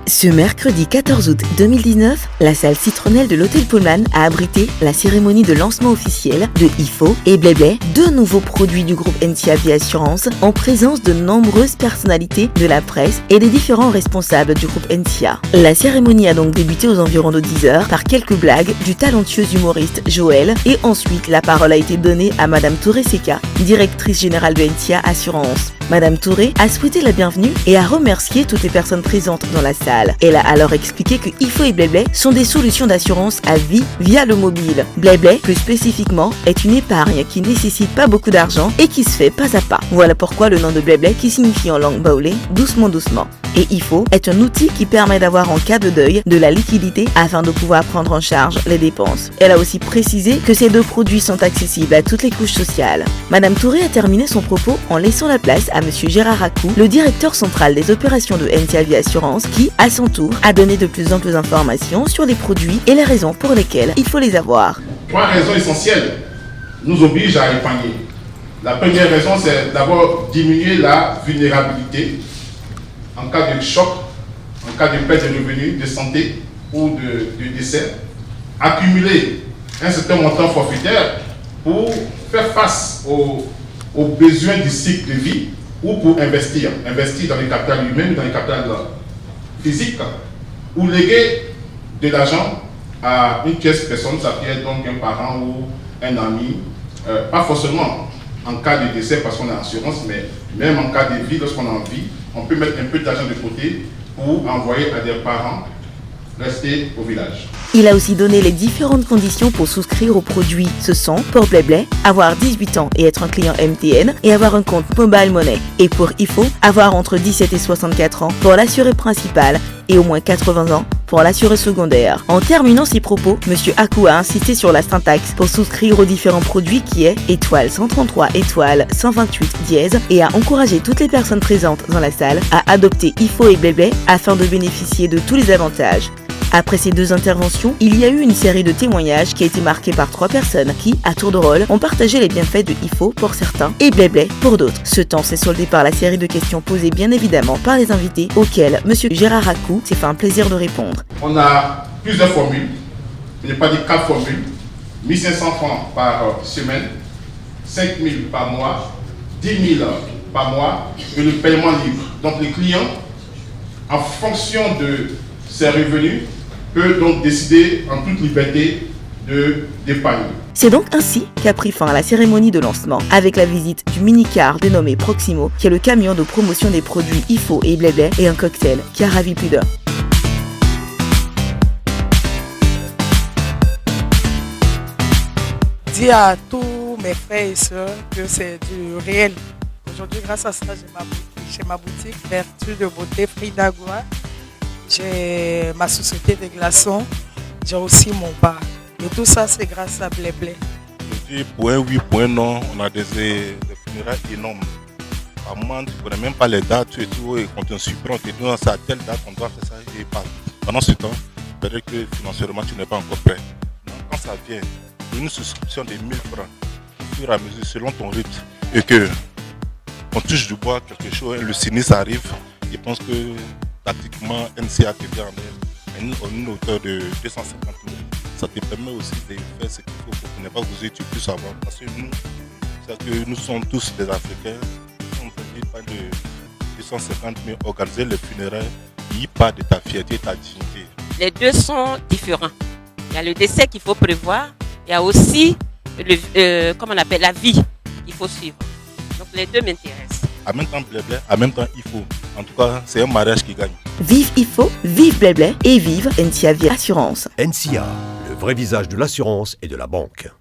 Ce mercredi 14 août 2019, la salle Citronnelle de l'Hôtel Pullman a abrité la cérémonie de lancement officiel de IFO et Blabla, deux nouveaux produits du groupe NCA Vie Assurance, en présence de nombreuses personnalités de la presse et des différents responsables du groupe NCA. La cérémonie a donc débuté aux environs de 10h par quelques blagues du talentueux humoriste Joël, et ensuite la parole a été donnée à Madame Touré Seka, directrice générale de NCA Assurance. Madame Touré a souhaité la bienvenue et a remercié toutes les personnes présentes dans la salle. Elle a alors expliqué que IFO et Blabla sont des solutions d'assurance à vie via le mobile. Blabla, plus spécifiquement, est une épargne qui ne nécessite pas beaucoup d'argent et qui se fait pas à pas. Voilà pourquoi le nom de Blabla, qui signifie en langue baoulé doucement doucement. Et IFO est un outil qui permet d'avoir en cas de deuil de la liquidité afin de pouvoir prendre en charge les dépenses. Elle a aussi précisé que ces deux produits sont accessibles à toutes les couches sociales. Madame Touré a terminé son propos en laissant la place à Monsieur Gérard Racou, le directeur central des opérations de NCA Vie Assurance, qui, à son tour, a donné de plus en plus d'informations sur les produits et les raisons pour lesquelles il faut les avoir. Trois raisons essentielles nous obligent à épargner. La première raison, c'est d'abord diminuer la vulnérabilité en cas de choc, en cas de perte de revenus, de santé ou de décès. Accumuler un certain montant forfaitaire pour faire face aux besoins du cycle de vie ou pour investir dans le capital humain ou dans le capital physique, ou léguer de l'argent à une tierce personne, ça peut être donc un parent ou un ami, pas forcément en cas de décès parce qu'on a assurance, mais même en cas de vie, lorsqu'on a envie, on peut mettre un peu d'argent de côté pour envoyer à des parents rester au village. Il a aussi donné les différentes conditions pour souscrire aux produits. Ce sont, pour Blabla, avoir 18 ans et être un client MTN et avoir un compte Mobile Money. Et pour IFO, avoir entre 17 et 64 ans pour l'assuré principal et au moins 80 ans pour l'assuré secondaire. En terminant ses propos, M. Akou a insisté sur la syntaxe pour souscrire aux différents produits qui est étoile 133 étoile 128 dièse, et a encouragé toutes les personnes présentes dans la salle à adopter IFO et Blabla afin de bénéficier de tous les avantages. Après ces deux interventions, il y a eu une série de témoignages qui a été marquée par 3 personnes qui, à tour de rôle, ont partagé les bienfaits de IFO pour certains et Blabla pour d'autres. Ce temps s'est soldé par la série de questions posées bien évidemment par les invités, auxquelles M. Gérard Racou s'est fait un plaisir de répondre. On a plusieurs formules, je n'ai pas dit 4 formules, 1500 francs par semaine, 5 000 par mois, 10 000 par mois et le paiement libre. Donc les clients, en fonction de ses revenus, peut donc décider en toute liberté d'épargner. C'est donc ainsi qu'a pris fin la cérémonie de lancement avec la visite du mini-car dénommé Proximo, qui est le camion de promotion des produits IFO et Blabla, et un cocktail qui a ravi plus d'un. Dis à tous mes frères et sœurs que c'est du réel. Aujourd'hui, grâce à ça, j'ai ma boutique Vertu de Beauté Frida Goua. J'ai ma société de glaçons, j'ai aussi mon bar. Et tout ça, c'est grâce à Blabla. Je dis pour un oui, pour un non, on a des funérailles énormes. Par moment, tu ne connais même pas les dates et tout, et quand on surprend, on te dit c'est à telle date, on doit faire ça, et pas. Pendant ce temps, peut-être que financièrement, tu n'es pas encore prêt. Donc, quand ça vient, une souscription de 1000 francs, au fur et à mesure, selon ton rythme, et que on touche du bois quelque chose, le sinistre arrive, je pense que pratiquement NCA te vient en une hauteur de 250 000. Ça te permet aussi de faire ce qu'il faut pour ne pas vous tu plus savoir. Parce que nous sommes tous des Africains, on ne peut pas de 250 000 organiser les funérailles, il part de ta fierté, ta dignité. Les deux sont différents. Il y a le décès qu'il faut prévoir, il y a aussi comment on appelle, la vie qu'il faut suivre. Donc les deux m'intéressent. En même temps Blabla, en même temps IFO. En tout cas, c'est un mariage qui gagne. Vive IFO, vive Blabla et vive NCA Vie Assurance. NCA, le vrai visage de l'assurance et de la banque.